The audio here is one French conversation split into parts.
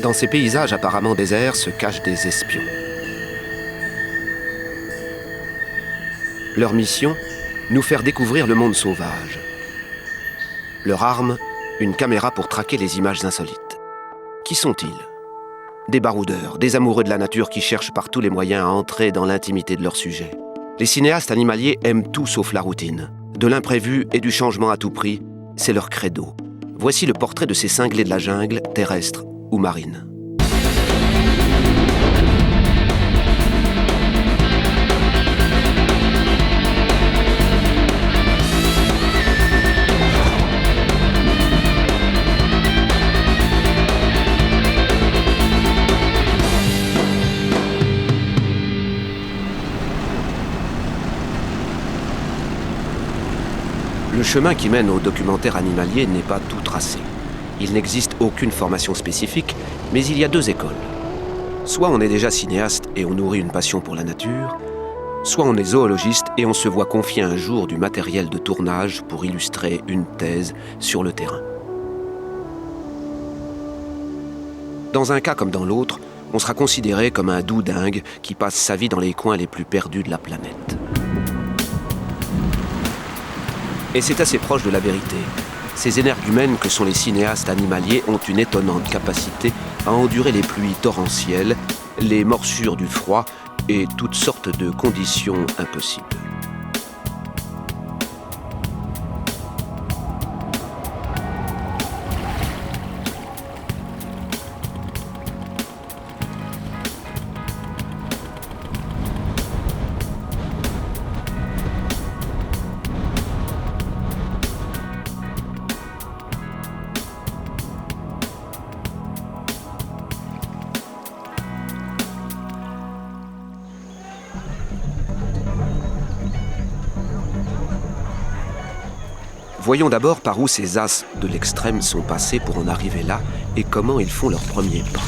Dans ces paysages apparemment déserts se cachent des espions. Leur mission, nous faire découvrir le monde sauvage. Leur arme, une caméra pour traquer les images insolites. Qui sont-ils ? Des baroudeurs, des amoureux de la nature qui cherchent par tous les moyens à entrer dans l'intimité de leur sujet. Les cinéastes animaliers aiment tout sauf la routine. De l'imprévu et du changement à tout prix, c'est leur credo. Voici le portrait de ces cinglés de la jungle, terrestres ou marines. Le chemin qui mène au documentaire animalier n'est pas tout tracé. Il n'existe aucune formation spécifique, mais il y a deux écoles. Soit on est déjà cinéaste et on nourrit une passion pour la nature, soit on est zoologiste et on se voit confier un jour du matériel de tournage pour illustrer une thèse sur le terrain. Dans un cas comme dans l'autre, on sera considéré comme un doudingue qui passe sa vie dans les coins les plus perdus de la planète. Et c'est assez proche de la vérité. Ces énergumènes que sont les cinéastes animaliers ont une étonnante capacité à endurer les pluies torrentielles, les morsures du froid et toutes sortes de conditions impossibles. Voyons d'abord par où ces as de l'extrême sont passés pour en arriver là et comment ils font leurs premiers pas.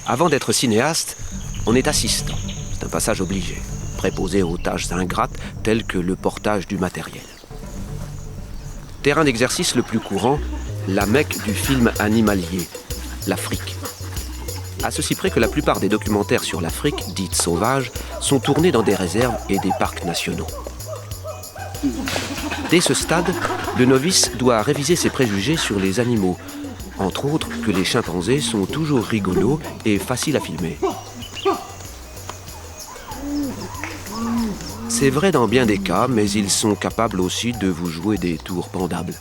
Avant d'être cinéaste, on est assistant. C'est un passage obligé, préposé aux tâches ingrates telles que le portage du matériel. Terrain d'exercice le plus courant, la Mecque du film animalier, l'Afrique. À ceci près que la plupart des documentaires sur l'Afrique, dite sauvage, sont tournés dans des réserves et des parcs nationaux. Dès ce stade, le novice doit réviser ses préjugés sur les animaux, entre autres que les chimpanzés sont toujours rigolos et faciles à filmer. C'est vrai dans bien des cas, mais ils sont capables aussi de vous jouer des tours pendables.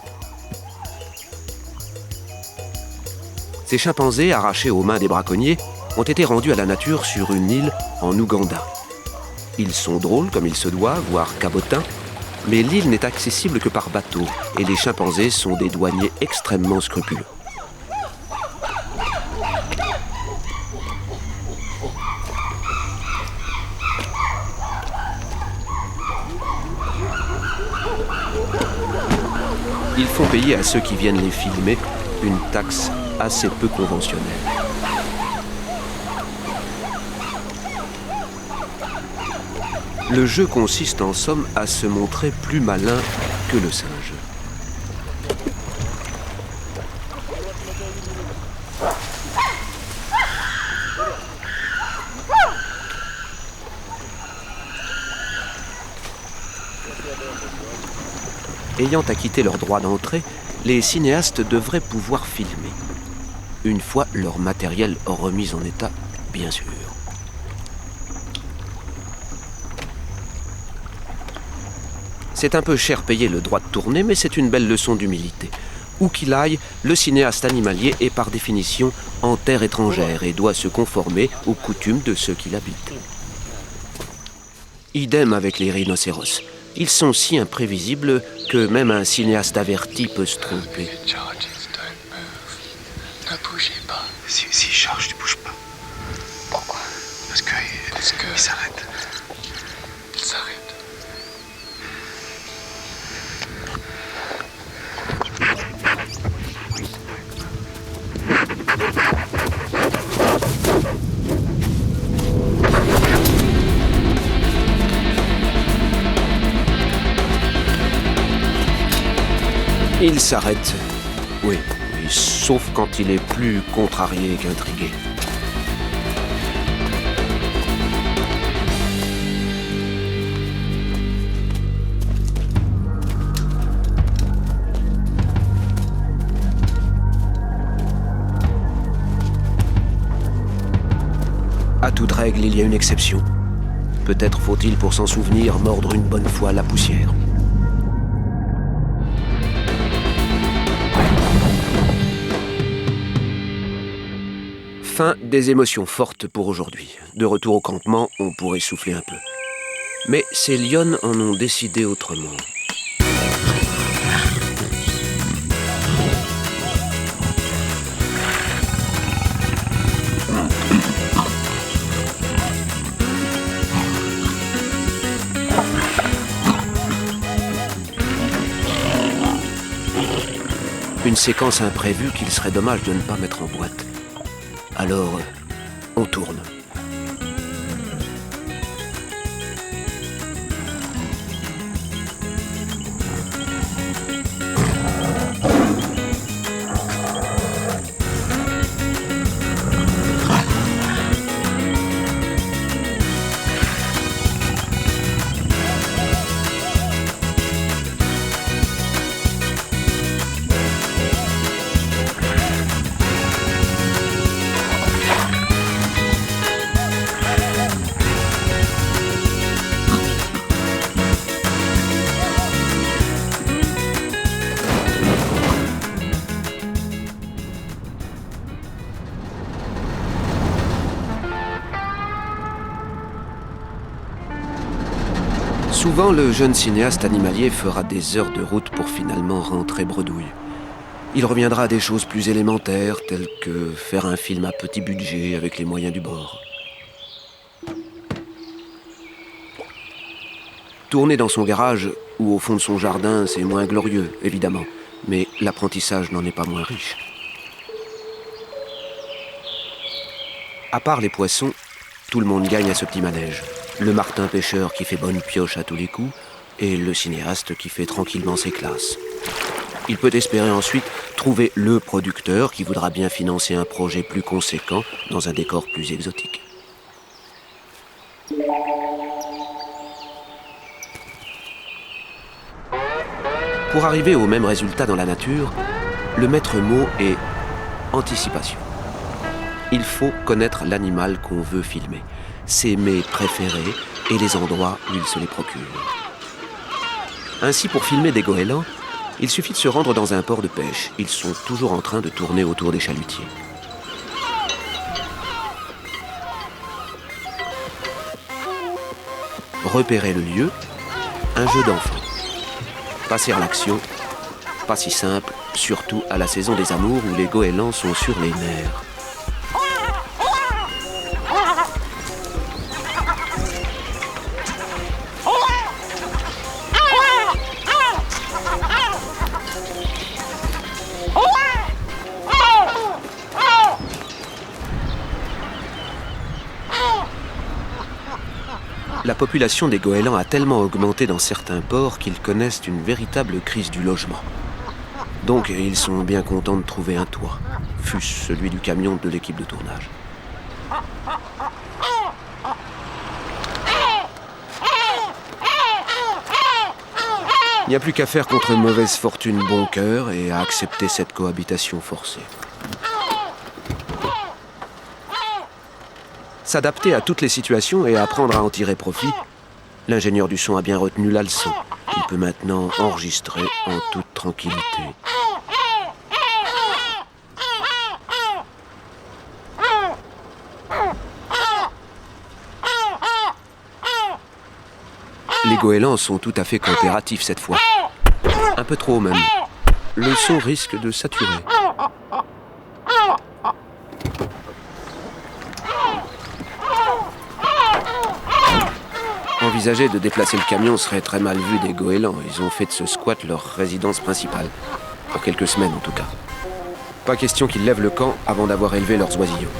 Ces chimpanzés, arrachés aux mains des braconniers, ont été rendus à la nature sur une île en Ouganda. Ils sont drôles comme il se doit, voire cabotins, mais l'île n'est accessible que par bateau et les chimpanzés sont des douaniers extrêmement scrupuleux. Ils font payer à ceux qui viennent les filmer une taxe assez peu conventionnelle. Le jeu consiste en somme à se montrer plus malin que le singe. Ayant acquitté leur droit d'entrée, les cinéastes devraient pouvoir filmer. Une fois leur matériel remis en état, bien sûr. C'est un peu cher payé le droit de tourner, mais c'est une belle leçon d'humilité. Où qu'il aille, le cinéaste animalier est par définition en terre étrangère et doit se conformer aux coutumes de ceux qui l'habitent. Idem avec les rhinocéros. Ils sont si imprévisibles que même un cinéaste averti peut se tromper. Ne bougez pas. Si je charge, tu bouges pas. Pourquoi ? Parce que il s'arrête. Il s'arrête. Il s'arrête. Oui, sauf quand il est plus contrarié qu'intrigué. À toute règle, il y a une exception. Peut-être faut-il, pour s'en souvenir, mordre une bonne fois la poussière. Fin des émotions fortes pour aujourd'hui. De retour au campement, on pourrait souffler un peu. Mais ces lionnes en ont décidé autrement. Une séquence imprévue qu'il serait dommage de ne pas mettre en boîte. Alors, on tourne. Souvent, le jeune cinéaste animalier fera des heures de route pour finalement rentrer bredouille. Il reviendra à des choses plus élémentaires, telles que faire un film à petit budget avec les moyens du bord. Tourner dans son garage ou au fond de son jardin, c'est moins glorieux, évidemment, mais l'apprentissage n'en est pas moins riche. À part les poissons, tout le monde gagne à ce petit manège. Le martin pêcheur qui fait bonne pioche à tous les coups et le cinéaste qui fait tranquillement ses classes. Il peut espérer ensuite trouver le producteur qui voudra bien financer un projet plus conséquent dans un décor plus exotique. Pour arriver au même résultat dans la nature, le maître mot est anticipation. Il faut connaître l'animal qu'on veut filmer, ses mets préférés et les endroits où il se les procure. Ainsi, pour filmer des goélands, il suffit de se rendre dans un port de pêche. Ils sont toujours en train de tourner autour des chalutiers. Repérer le lieu, un jeu d'enfant. Passer à l'action, pas si simple, surtout à la saison des amours où les goélands sont sur les nerfs. La population des goélands a tellement augmenté dans certains ports qu'ils connaissent une véritable crise du logement. Donc ils sont bien contents de trouver un toit, fût-ce celui du camion de l'équipe de tournage. Il n'y a plus qu'à faire contre mauvaise fortune bon cœur et à accepter cette cohabitation forcée. S'adapter à toutes les situations et apprendre à en tirer profit, l'ingénieur du son a bien retenu la leçon. Il peut maintenant enregistrer en toute tranquillité. Les goélands sont tout à fait coopératifs cette fois. Un peu trop même. Le son risque de saturer. Envisager de déplacer le camion serait très mal vu des goélands. Ils ont fait de ce squat leur résidence principale. Pour quelques semaines en tout cas. Pas question qu'ils lèvent le camp avant d'avoir élevé leurs oisillons.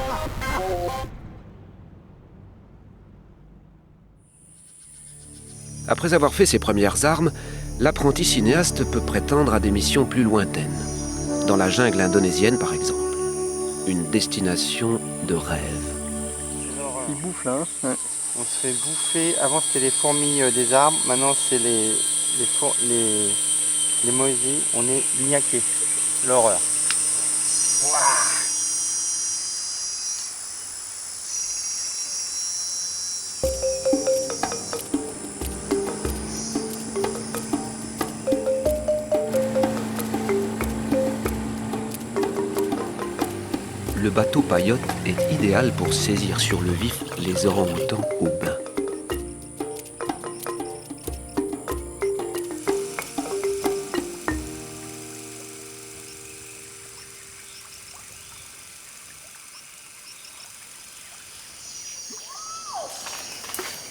Après avoir fait ses premières armes, l'apprenti cinéaste peut prétendre à des missions plus lointaines. Dans la jungle indonésienne, par exemple. Une destination de rêve. Il bouffe là. Hein. Ouais. On se fait bouffer. Avant c'était les fourmis des arbres, maintenant c'est les moisies. On est niaqués. L'horreur. Le bateau paillote est idéal pour saisir sur le vif les orang-outans au bain.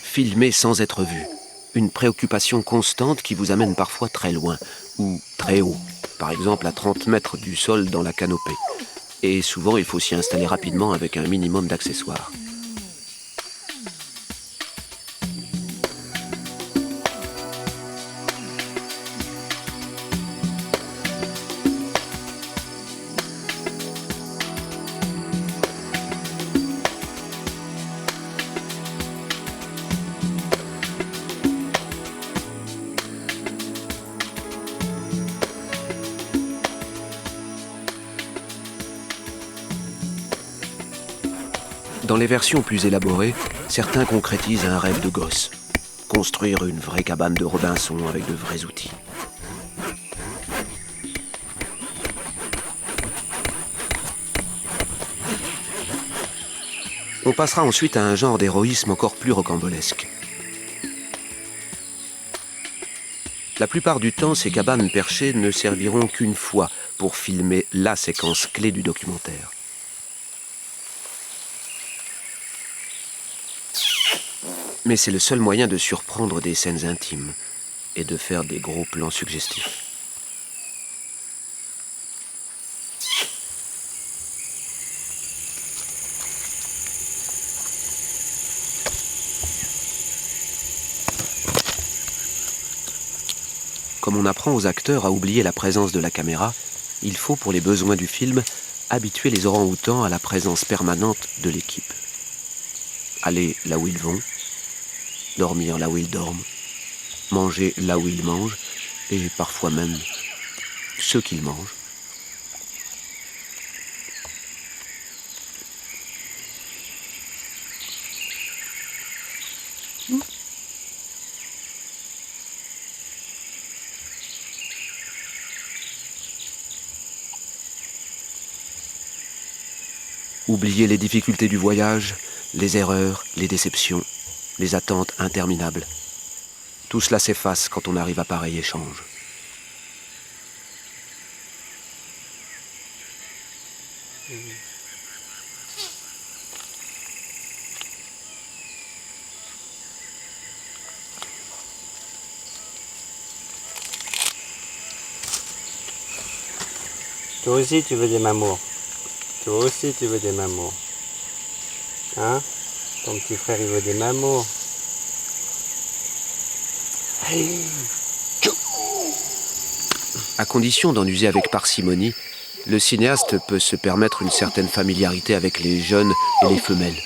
Filmer sans être vu, une préoccupation constante qui vous amène parfois très loin ou très haut, par exemple à 30 mètres du sol dans la canopée. Et souvent, il faut s'y installer rapidement avec un minimum d'accessoires. Dans les versions plus élaborées, certains concrétisent un rêve de gosse. Construire une vraie cabane de Robinson avec de vrais outils. On passera ensuite à un genre d'héroïsme encore plus rocambolesque. La plupart du temps, ces cabanes perchées ne serviront qu'une fois pour filmer la séquence clé du documentaire. Mais c'est le seul moyen de surprendre des scènes intimes et de faire des gros plans suggestifs. Comme on apprend aux acteurs à oublier la présence de la caméra, il faut, pour les besoins du film, habituer les orang-outans à la présence permanente de l'équipe. Aller là où ils vont, dormir là où ils dorment, manger là où ils mangent, et parfois même ce qu'ils mangent. Oublier les difficultés du voyage, les erreurs, les déceptions, les attentes interminables. Tout cela s'efface quand on arrive à pareil échange. Toi aussi tu veux des mamours. Toi aussi tu veux des mamours. Hein? Ton petit frère il veut des mamours. À condition d'en user avec parcimonie, le cinéaste peut se permettre une certaine familiarité avec les jeunes et les femelles.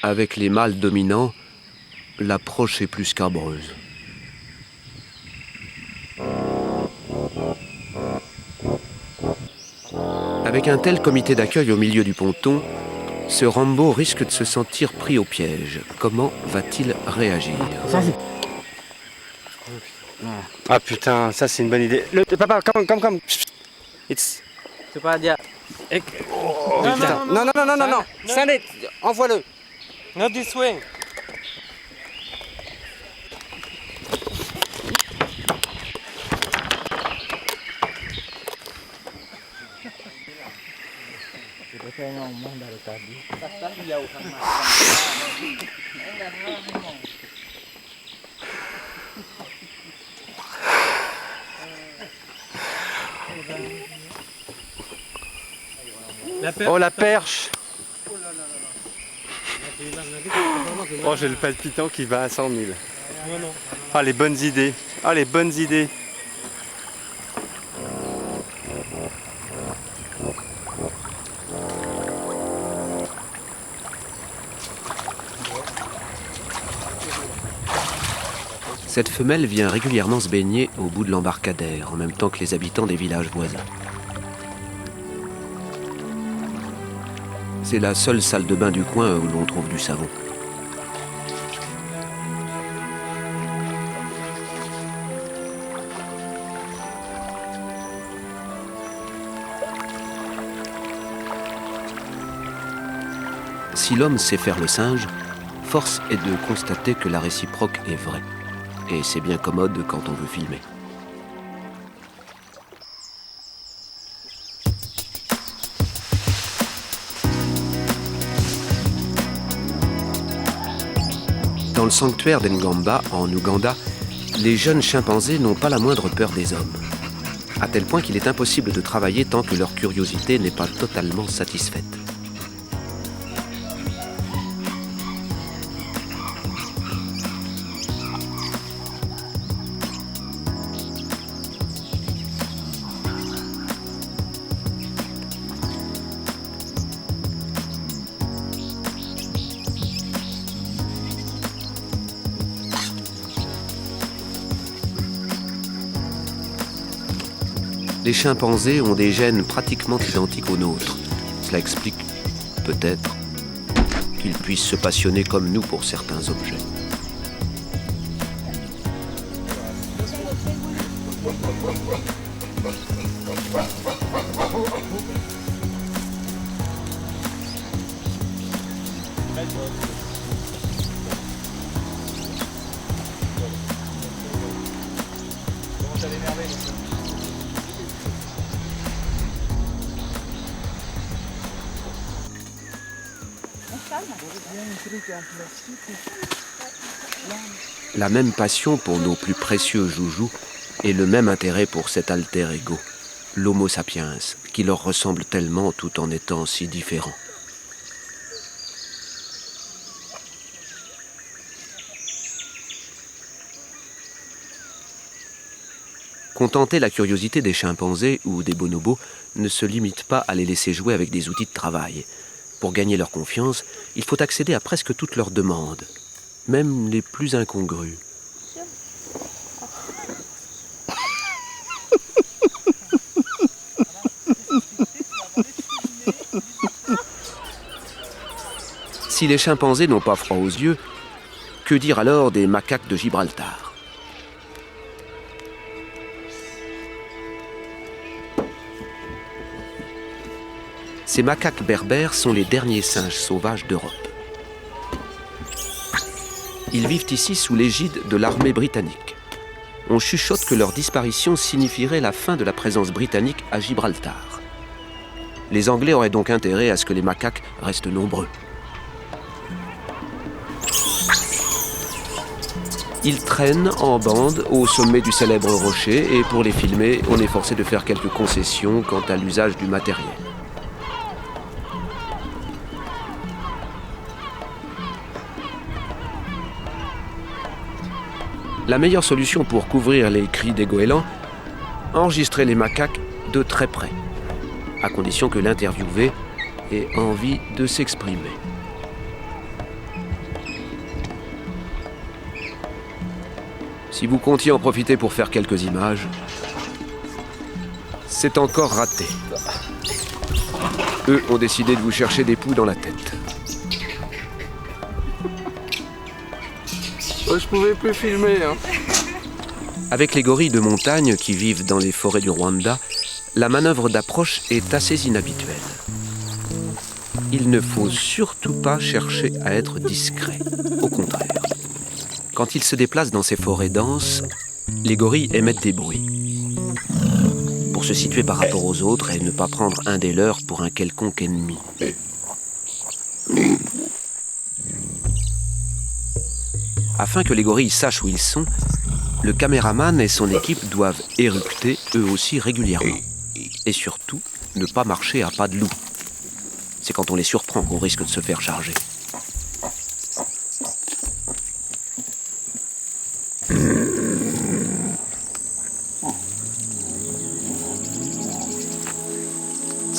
Avec les mâles dominants, l'approche est plus scabreuse. Avec un tel comité d'accueil au milieu du ponton, ce Rambo risque de se sentir pris au piège. Comment va-t-il réagir ? Ah putain, ça c'est une bonne idée. Papa, come. It's... C'est pas dire. Non. Send it, envoie-le. Not this way. Oh la perche. Oh j'ai le palpitant qui va à 100 000. Ah les bonnes idées. Ah, les bonnes idées. Cette femelle vient régulièrement se baigner au bout de l'embarcadère, en même temps que les habitants des villages voisins. C'est la seule salle de bain du coin où l'on trouve du savon. Si l'homme sait faire le singe, force est de constater que la réciproque est vraie. Et c'est bien commode quand on veut filmer. Dans le sanctuaire d'Engamba, en Ouganda, les jeunes chimpanzés n'ont pas la moindre peur des hommes. À tel point qu'il est impossible de travailler tant que leur curiosité n'est pas totalement satisfaite. Les chimpanzés ont des gènes pratiquement identiques aux nôtres. Cela explique, peut-être, qu'ils puissent se passionner comme nous pour certains objets. La même passion pour nos plus précieux joujoux et le même intérêt pour cet alter ego, l'Homo sapiens, qui leur ressemble tellement tout en étant si différent. Contenter la curiosité des chimpanzés ou des bonobos ne se limite pas à les laisser jouer avec des outils de travail. Pour gagner leur confiance, il faut accéder à presque toutes leurs demandes, même les plus incongrues. Si les chimpanzés n'ont pas froid aux yeux, que dire alors des macaques de Gibraltar ? Ces macaques berbères sont les derniers singes sauvages d'Europe. Ils vivent ici sous l'égide de l'armée britannique. On chuchote que leur disparition signifierait la fin de la présence britannique à Gibraltar. Les Anglais auraient donc intérêt à ce que les macaques restent nombreux. Ils traînent en bande au sommet du célèbre rocher et pour les filmer, on est forcé de faire quelques concessions quant à l'usage du matériel. La meilleure solution pour couvrir les cris des goélands, enregistrer les macaques de très près, à condition que l'interviewé ait envie de s'exprimer. Si vous comptiez en profiter pour faire quelques images, c'est encore raté. Eux ont décidé de vous chercher des poux dans la tête. Je pouvais plus filmer. Avec les gorilles de montagne qui vivent dans les forêts du Rwanda, la manœuvre d'approche est assez inhabituelle. Il ne faut surtout pas chercher à être discret. Au contraire. Quand ils se déplacent dans ces forêts denses, les gorilles émettent des bruits. Pour se situer par rapport aux autres et ne pas prendre un des leurs pour un quelconque ennemi. Afin que les gorilles sachent où ils sont, le caméraman et son équipe doivent éructer eux aussi régulièrement. Et surtout, ne pas marcher à pas de loup. C'est quand on les surprend qu'on risque de se faire charger.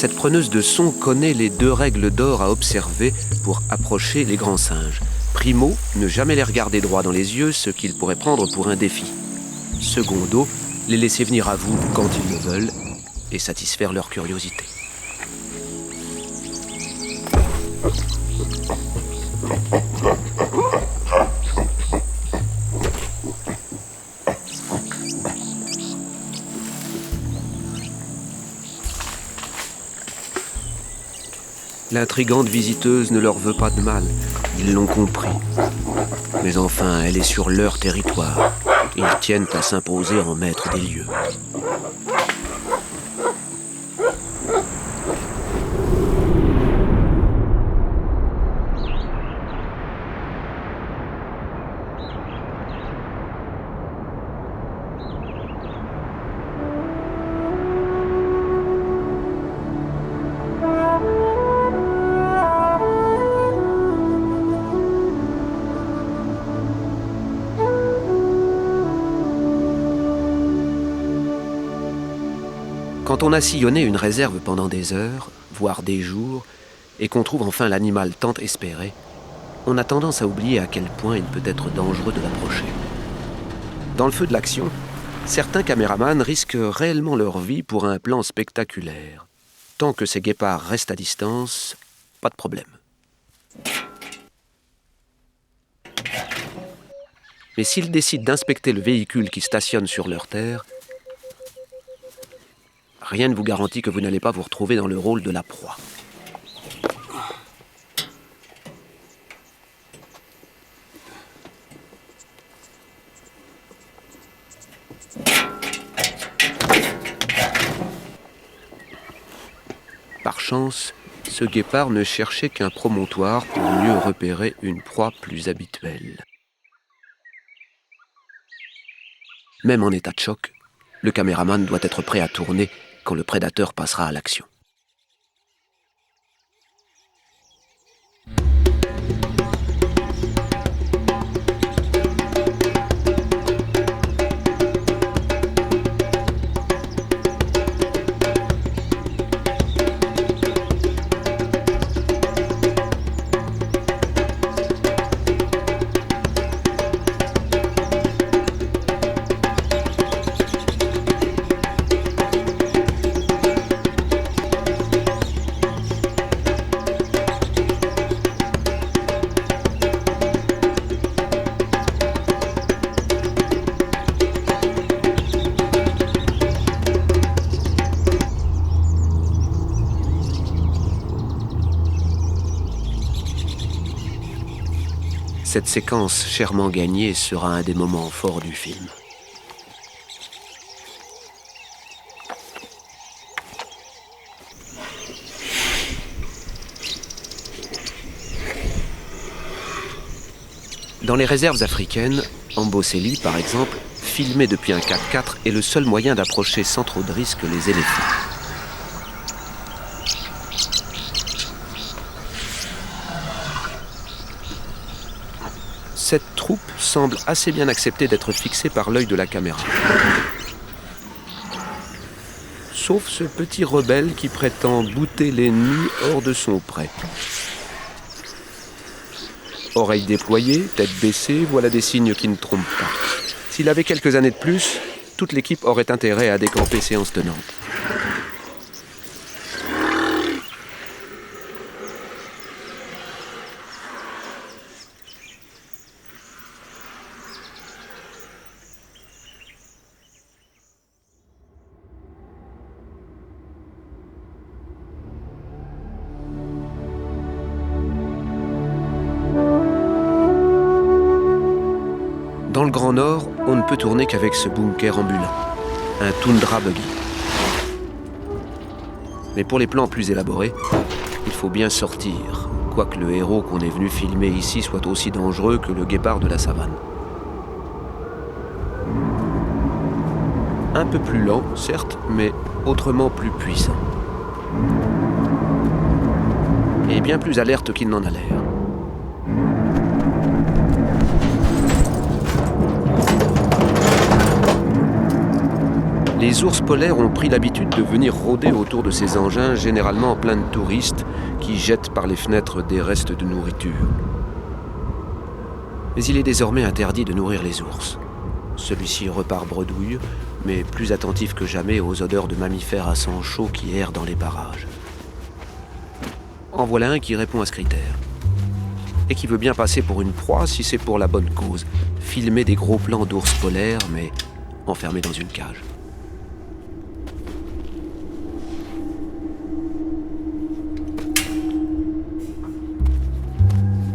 cette preneuse de son connaît les 2 règles d'or à observer pour approcher les grands singes. Primo, ne jamais les regarder droit dans les yeux, ce qu'ils pourraient prendre pour un défi. Secondo, les laisser venir à vous quand ils le veulent et satisfaire leur curiosité. L'intrigante visiteuse ne leur veut pas de mal, ils l'ont compris. Mais enfin, elle est sur leur territoire. Ils tiennent à s'imposer en maître des lieux. Quand on a sillonné une réserve pendant des heures, voire des jours, et qu'on trouve enfin l'animal tant espéré, on a tendance à oublier à quel point il peut être dangereux de l'approcher. Dans le feu de l'action, certains caméramans risquent réellement leur vie pour un plan spectaculaire. Tant que ces guépards restent à distance, pas de problème. Mais s'ils décident d'inspecter le véhicule qui stationne sur leur terre, rien ne vous garantit que vous n'allez pas vous retrouver dans le rôle de la proie. Par chance, ce guépard ne cherchait qu'un promontoire pour mieux repérer une proie plus habituelle. Même en état de choc, le caméraman doit être prêt à tourner quand le prédateur passera à l'action. Cette séquence chèrement gagnée sera un des moments forts du film. Dans les réserves africaines, Amboseli par exemple, filmer depuis un 4x4 est le seul moyen d'approcher sans trop de risques les éléphants. Cette troupe semble assez bien accepter d'être fixée par l'œil de la caméra. Sauf ce petit rebelle qui prétend bouter l'ennemi hors de son pré. Oreilles déployées, tête baissée, voilà des signes qui ne trompent pas. S'il avait quelques années de plus, toute l'équipe aurait intérêt à décamper séance tenante. Dans le Grand Nord, on ne peut tourner qu'avec ce bunker ambulant, un Tundra Buggy. Mais pour les plans plus élaborés, il faut bien sortir, quoique le héros qu'on est venu filmer ici soit aussi dangereux que le guépard de la savane. Un peu plus lent, certes, mais autrement plus puissant. Et bien plus alerte qu'il n'en a l'air. Les ours polaires ont pris l'habitude de venir rôder autour de ces engins, généralement pleins de touristes qui jettent par les fenêtres des restes de nourriture. Mais il est désormais interdit de nourrir les ours. Celui-ci repart bredouille, mais plus attentif que jamais aux odeurs de mammifères à sang chaud qui errent dans les parages. En voilà un qui répond à ce critère. Et qui veut bien passer pour une proie si c'est pour la bonne cause. Filmer des gros plans d'ours polaires, mais enfermés dans une cage.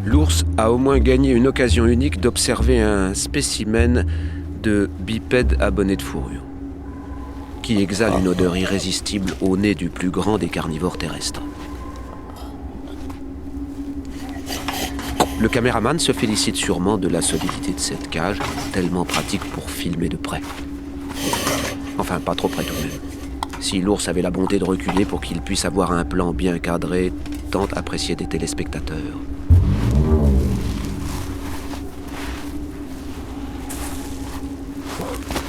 L'ours a au moins gagné une occasion unique d'observer un spécimen de bipède à bonnet de fourrure, qui exhale une odeur irrésistible au nez du plus grand des carnivores terrestres. Le caméraman se félicite sûrement de la solidité de cette cage, tellement pratique pour filmer de près. Enfin, pas trop près tout de même. Si l'ours avait la bonté de reculer pour qu'il puisse avoir un plan bien cadré, tant apprécié des téléspectateurs.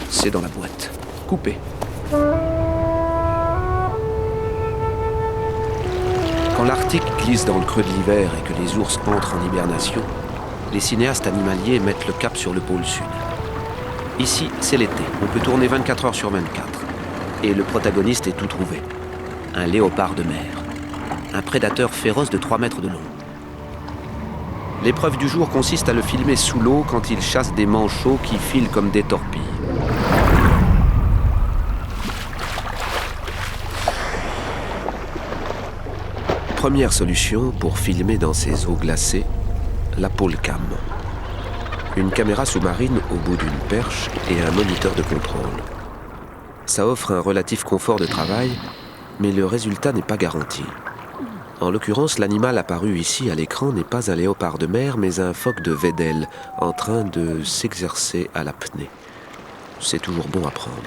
C'est dans la boîte. Coupé. Quand l'Arctique glisse dans le creux de l'hiver et que les ours entrent en hibernation, les cinéastes animaliers mettent le cap sur le pôle sud. Ici, c'est l'été. On peut tourner 24 heures sur 24. Et le protagoniste est tout trouvé. Un léopard de mer. Un prédateur féroce de 3 mètres de long. L'épreuve du jour consiste à le filmer sous l'eau quand il chasse des manchots qui filent comme des torpilles. Première solution pour filmer dans ces eaux glacées, la pole cam. Une caméra sous-marine au bout d'une perche et un moniteur de contrôle. Ça offre un relatif confort de travail, mais le résultat n'est pas garanti. En l'occurrence, l'animal apparu ici à l'écran n'est pas un léopard de mer, mais un phoque de Weddell en train de s'exercer à l'apnée. C'est toujours bon à prendre.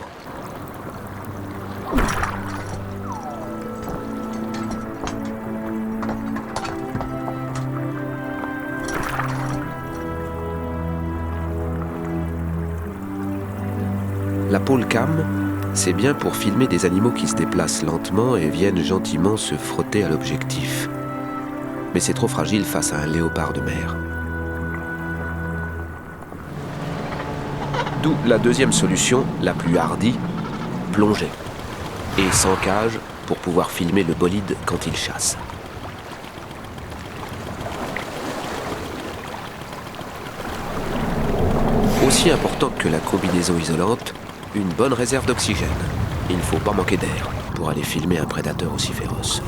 La pole cam, c'est bien pour filmer des animaux qui se déplacent lentement et viennent gentiment se frotter à l'objectif. Mais c'est trop fragile face à un léopard de mer. D'où la deuxième solution, la plus hardie, plonger. Et sans cage pour pouvoir filmer le bolide quand il chasse. Aussi importante que la combinaison isolante, une bonne réserve d'oxygène. Il ne faut pas manquer d'air pour aller filmer un prédateur aussi féroce.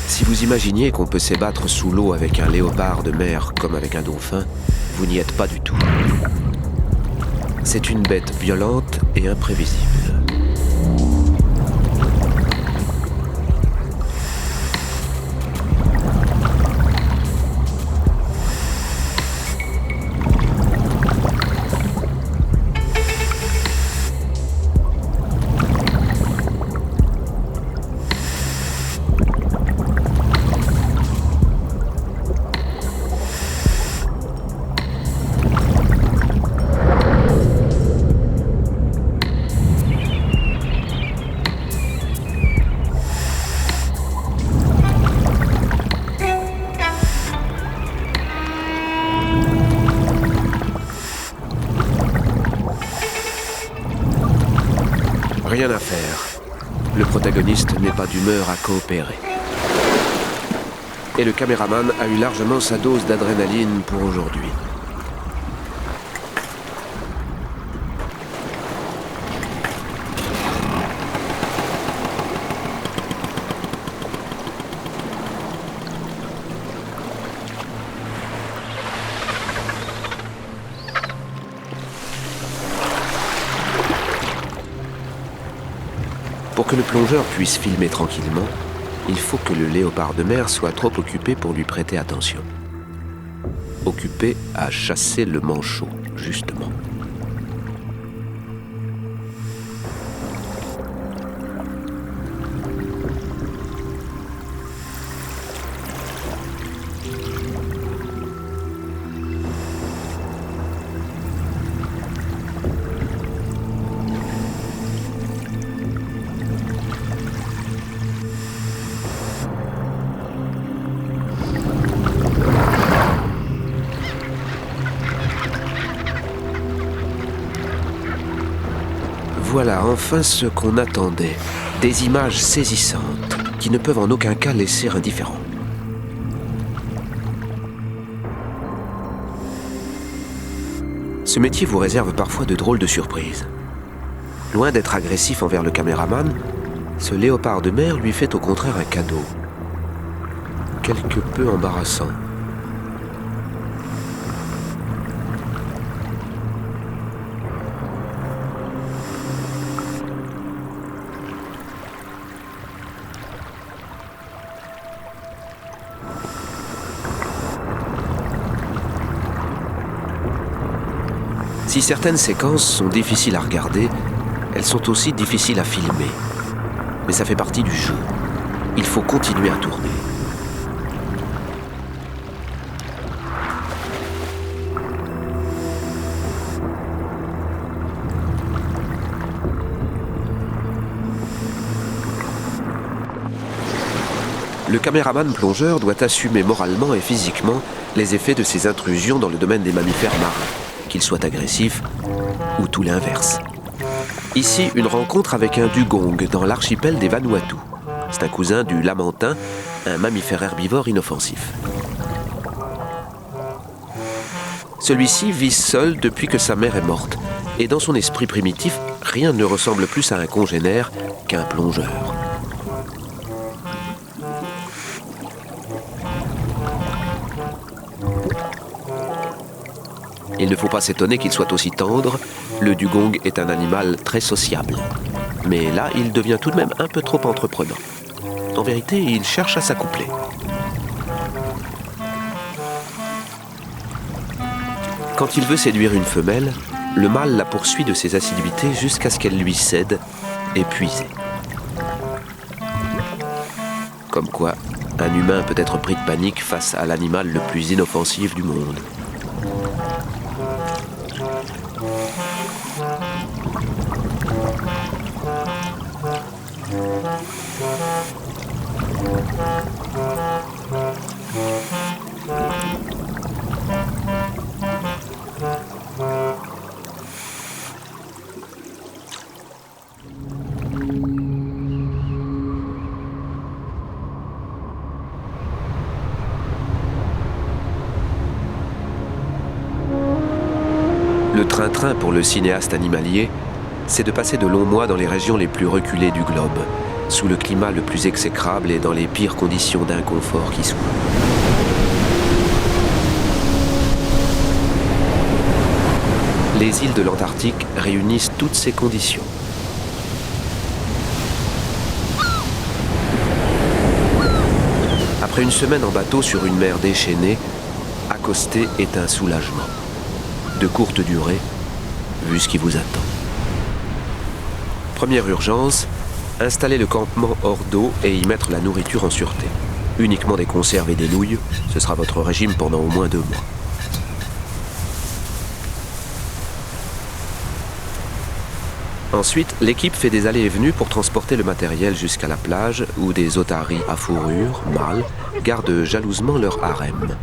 Si vous imaginiez qu'on peut s'ébattre sous l'eau avec un léopard de mer comme avec un dauphin, vous n'y êtes pas du tout. C'est une bête violente et imprévisible. Rien à faire. Le protagoniste n'est pas d'humeur à coopérer. Et le caméraman a eu largement sa dose d'adrénaline pour aujourd'hui. Pour que le plongeur puisse filmer tranquillement, il faut que le léopard de mer soit trop occupé pour lui prêter attention. occupé à chasser le manchot, justement. Voilà enfin ce qu'on attendait, des images saisissantes qui ne peuvent en aucun cas laisser indifférent. Ce métier vous réserve parfois de drôles de surprises. Loin d'être agressif envers le caméraman, ce léopard de mer lui fait au contraire un cadeau, quelque peu embarrassant. Si certaines séquences sont difficiles à regarder, elles sont aussi difficiles à filmer. Mais ça fait partie du jeu. Il faut continuer à tourner. Le caméraman plongeur doit assumer moralement et physiquement les effets de ces intrusions dans le domaine des mammifères marins, qu'ils soient agressifs ou tout l'inverse. Ici, une rencontre avec un dugong dans l'archipel des Vanuatu. C'est un cousin du lamantin, un mammifère herbivore inoffensif. Celui-ci vit seul depuis que sa mère est morte, et dans son esprit primitif, rien ne ressemble plus à un congénère qu'un plongeur. Il ne faut pas s'étonner qu'il soit aussi tendre, le dugong est un animal très sociable. Mais là, il devient tout de même un peu trop entreprenant. En vérité, il cherche à s'accoupler. Quand il veut séduire une femelle, le mâle la poursuit de ses assiduités jusqu'à ce qu'elle lui cède, épuisée. Comme quoi, un humain peut être pris de panique face à l'animal le plus inoffensif du monde. Le train-train pour le cinéaste animalier, c'est de passer de longs mois dans les régions les plus reculées du globe, sous le climat le plus exécrable et dans les pires conditions d'inconfort qui soient. Les îles de l'Antarctique réunissent toutes ces conditions. Après une semaine en bateau sur une mer déchaînée, accoster est un soulagement. De courte durée, vu ce qui vous attend. Première urgence, installer le campement hors d'eau et y mettre la nourriture en sûreté. Uniquement des conserves et des nouilles, ce sera votre régime pendant au moins 2 mois. Ensuite, l'équipe fait des allées et venues pour transporter le matériel jusqu'à la plage où des otaries à fourrure, mâles, gardent jalousement leur harem.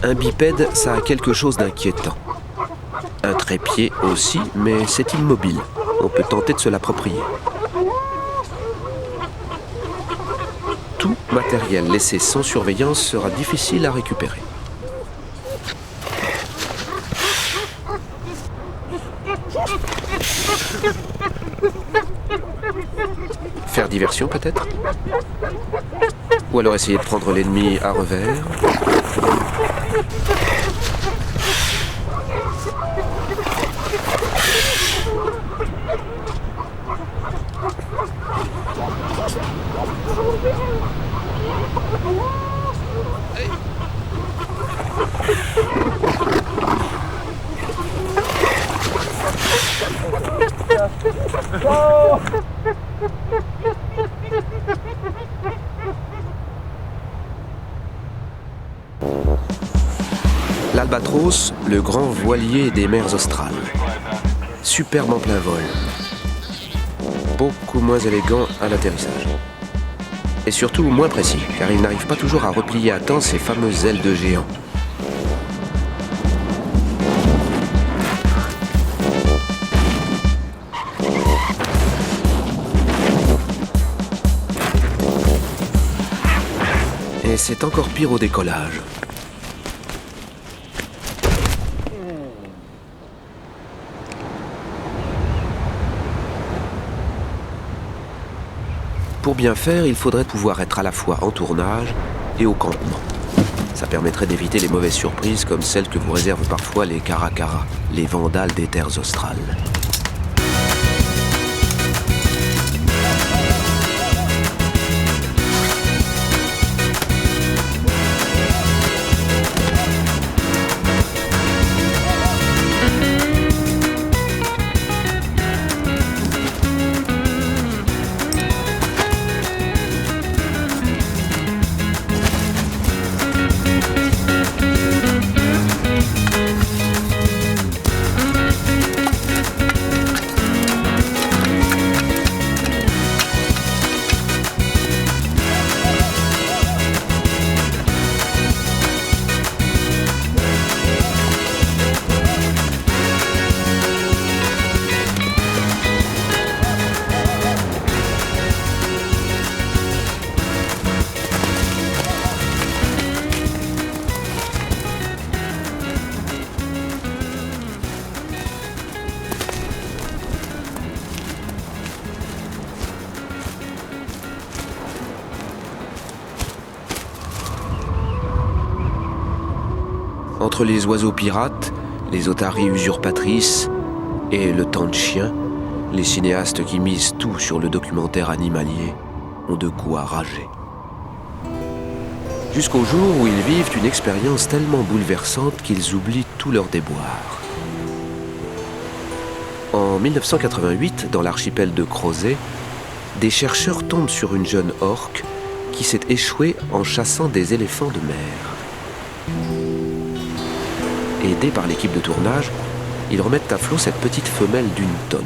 Un bipède, ça a quelque chose d'inquiétant. Un trépied aussi, mais c'est immobile. On peut tenter de se l'approprier. Tout matériel laissé sans surveillance sera difficile à récupérer. Faire diversion peut-être ? Ou alors essayer de prendre l'ennemi à revers ? L'Albatros, le grand voilier des mers australes. Superbe en plein vol. Beaucoup moins élégant à l'atterrissage. Et surtout moins précis, car il n'arrive pas toujours à replier à temps ses fameuses ailes de géant. Et c'est encore pire au décollage. Pour bien faire, il faudrait pouvoir être à la fois en tournage et au campement. Ça permettrait d'éviter les mauvaises surprises comme celles que vous réservent parfois les caracaras, les vandales des terres australes. Entre les oiseaux pirates, les otaries usurpatrices et le temps de chien, les cinéastes qui misent tout sur le documentaire animalier ont de quoi rager. Jusqu'au jour où ils vivent une expérience tellement bouleversante qu'ils oublient tous leurs déboires. En 1988, dans l'archipel de Crozet, des chercheurs tombent sur une jeune orque qui s'est échouée en chassant des éléphants de mer. Aidés par l'équipe de tournage, ils remettent à flot cette petite femelle d'1 tonne.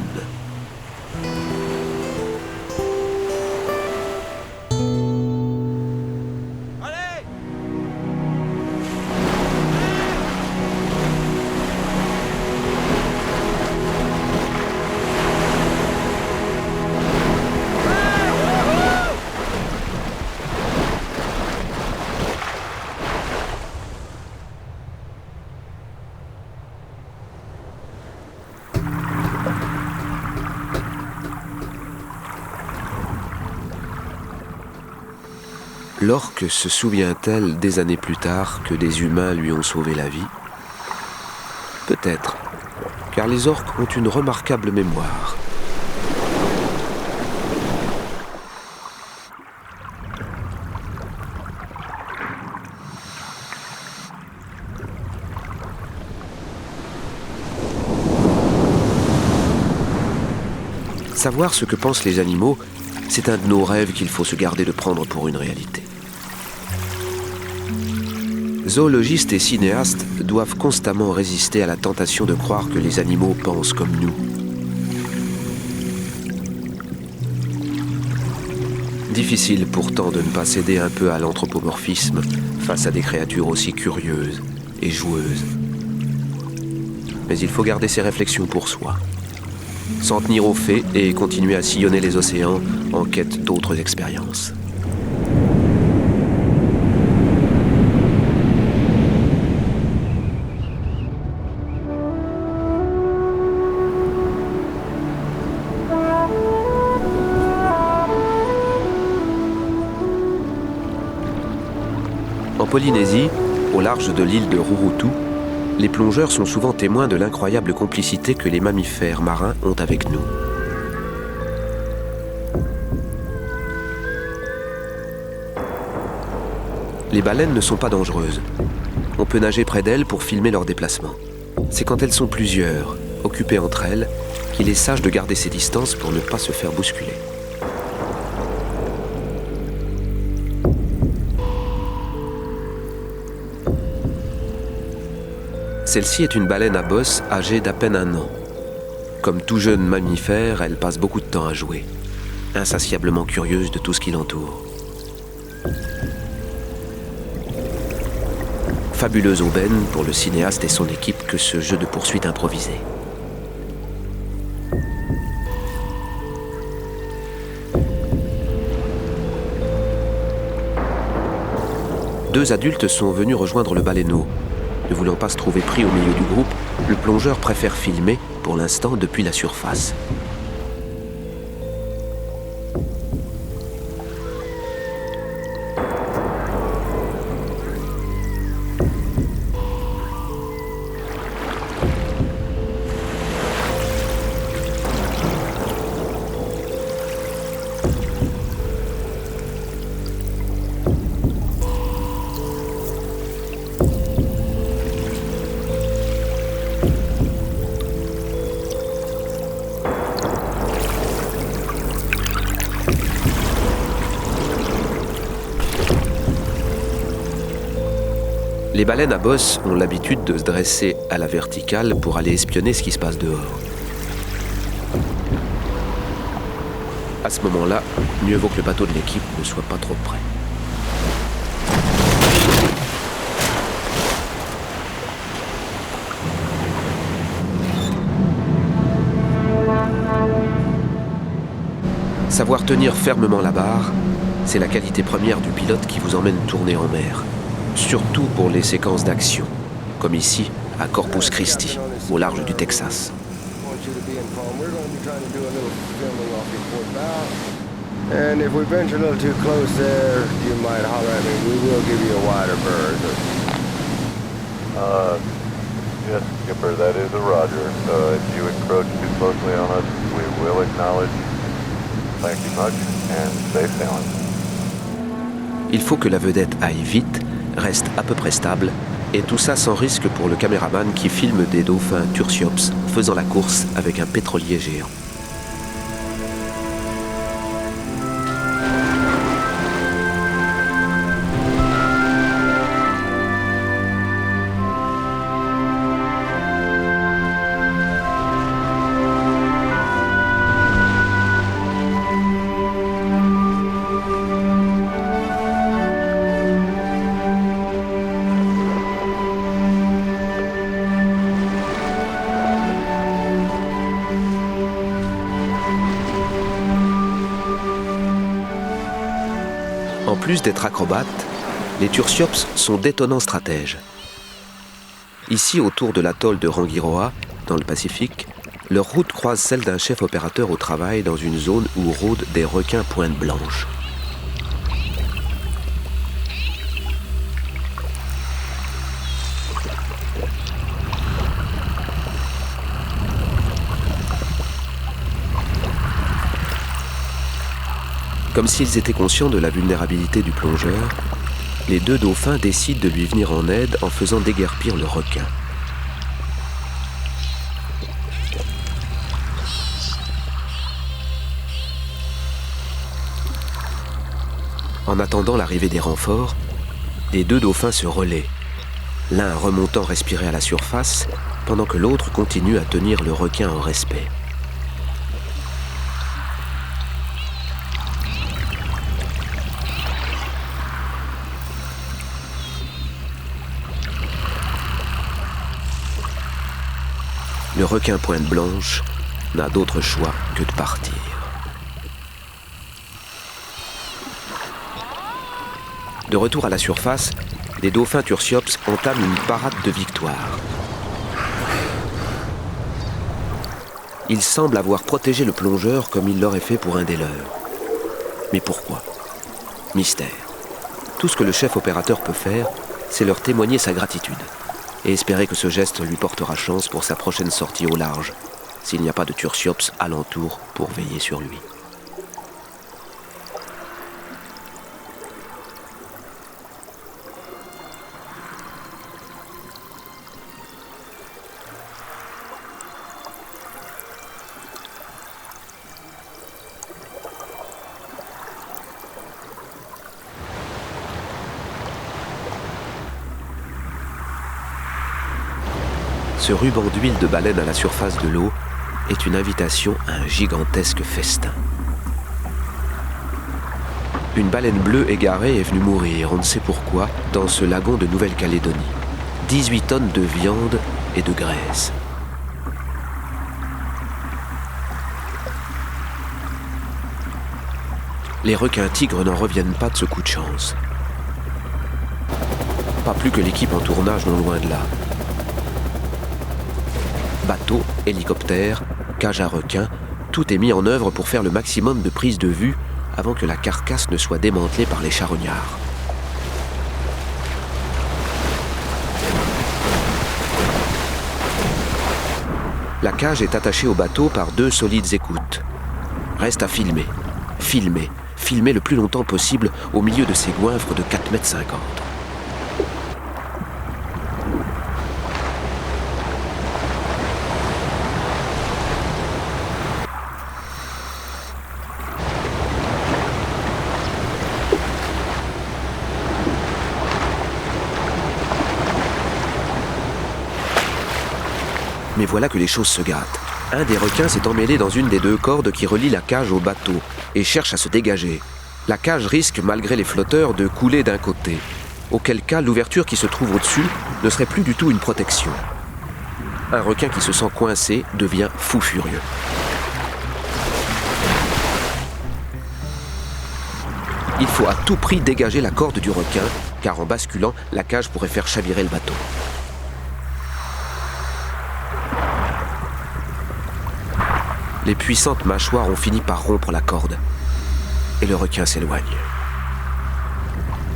L'orque se souvient-elle des années plus tard que des humains lui ont sauvé la vie? Peut-être, car les orques ont une remarquable mémoire. Savoir ce que pensent les animaux, c'est un de nos rêves qu'il faut se garder de prendre pour une réalité. Zoologistes et cinéastes doivent constamment résister à la tentation de croire que les animaux pensent comme nous. Difficile pourtant de ne pas céder un peu à l'anthropomorphisme face à des créatures aussi curieuses et joueuses. Mais il faut garder ses réflexions pour soi, s'en tenir aux faits et continuer à sillonner les océans en quête d'autres expériences. En Polynésie, au large de l'île de Rurutu, les plongeurs sont souvent témoins de l'incroyable complicité que les mammifères marins ont avec nous. Les baleines ne sont pas dangereuses. On peut nager près d'elles pour filmer leurs déplacements. C'est quand elles sont plusieurs, occupées entre elles, qu'il est sage de garder ses distances pour ne pas se faire bousculer. Celle-ci est une baleine à bosse âgée d'à peine 1 an. Comme tout jeune mammifère, elle passe beaucoup de temps à jouer, insatiablement curieuse de tout ce qui l'entoure. Fabuleuse aubaine pour le cinéaste et son équipe que ce jeu de poursuite improvisé. Deux adultes sont venus rejoindre le baleineau. Ne voulant pas se trouver pris au milieu du groupe, le plongeur préfère filmer, pour l'instant, depuis la surface. Les baleines à bosse ont l'habitude de se dresser à la verticale pour aller espionner ce qui se passe dehors. À ce moment-là, mieux vaut que le bateau de l'équipe ne soit pas trop près. Savoir tenir fermement la barre, c'est la qualité première du pilote qui vous emmène tourner en mer. Surtout pour les séquences d'action, comme ici à Corpus Christi, au large du Texas. And if we venture a little too close there, you might holler at me. We will give you a wider berth. Yes, Skipper, that is a roger. If you encroach too closely on us, we will acknowledge. Thank you much, and safe sailing. Il faut que la vedette aille vite, reste à peu près stable, et tout ça sans risque pour le caméraman qui filme des dauphins Tursiops faisant la course avec un pétrolier géant. En plus d'être acrobates, les Tursiops sont d'étonnants stratèges. Ici, autour de l'atoll de Rangiroa, dans le Pacifique, leur route croise celle d'un chef opérateur au travail dans une zone où rôdent des requins pointe blanche. Comme s'ils étaient conscients de la vulnérabilité du plongeur, les deux dauphins décident de lui venir en aide en faisant déguerpir le requin. En attendant l'arrivée des renforts, les deux dauphins se relaient, l'un remontant respirer à la surface, pendant que l'autre continue à tenir le requin en respect. Le requin pointe blanche n'a d'autre choix que de partir. De retour à la surface, les dauphins Tursiops entament une parade de victoire. Ils semblent avoir protégé le plongeur comme ils l'auraient fait pour un des leurs. Mais pourquoi ? Mystère. Tout ce que le chef opérateur peut faire, c'est leur témoigner sa gratitude et espérer que ce geste lui portera chance pour sa prochaine sortie au large, s'il n'y a pas de Tursiops alentour pour veiller sur lui. Ce ruban d'huile de baleine à la surface de l'eau est une invitation à un gigantesque festin. Une baleine bleue égarée est venue mourir, on ne sait pourquoi, dans ce lagon de Nouvelle-Calédonie. 18 tonnes de viande et de graisse. Les requins-tigres n'en reviennent pas de ce coup de chance. Pas plus que l'équipe en tournage, non loin de là. Bateaux, hélicoptères, cages à requins, tout est mis en œuvre pour faire le maximum de prises de vue avant que la carcasse ne soit démantelée par les charognards. La cage est attachée au bateau par 2 solides écoutes. Reste à filmer, filmer, filmer le plus longtemps possible au milieu de ces goinfres de 4,50 m. Mais voilà que les choses se gâtent. Un des requins s'est emmêlé dans une des 2 cordes qui relient la cage au bateau et cherche à se dégager. La cage risque, malgré les flotteurs, de couler d'un côté, auquel cas l'ouverture qui se trouve au-dessus ne serait plus du tout une protection. Un requin qui se sent coincé devient fou furieux. Il faut à tout prix dégager la corde du requin, car en basculant, la cage pourrait faire chavirer le bateau. Les puissantes mâchoires ont fini par rompre la corde et le requin s'éloigne.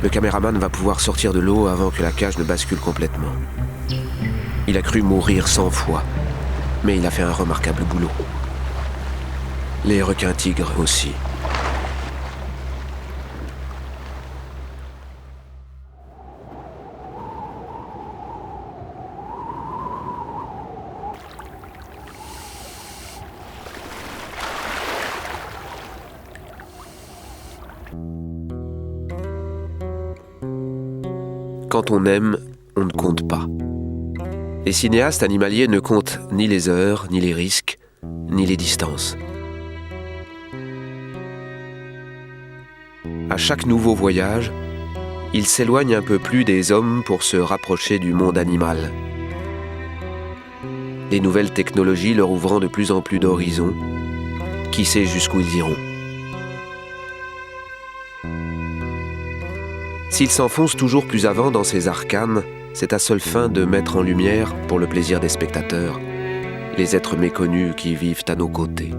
Le caméraman va pouvoir sortir de l'eau avant que la cage ne bascule complètement. Il a cru mourir 100 fois, mais il a fait un remarquable boulot. Les requins-tigres aussi. Quand on aime, on ne compte pas. Les cinéastes animaliers ne comptent ni les heures, ni les risques, ni les distances. À chaque nouveau voyage, ils s'éloignent un peu plus des hommes pour se rapprocher du monde animal. Les nouvelles technologies leur ouvrant de plus en plus d'horizons, qui sait jusqu'où ils iront. S'ils s'enfoncent toujours plus avant dans ces arcanes, c'est à seule fin de mettre en lumière, pour le plaisir des spectateurs, les êtres méconnus qui vivent à nos côtés.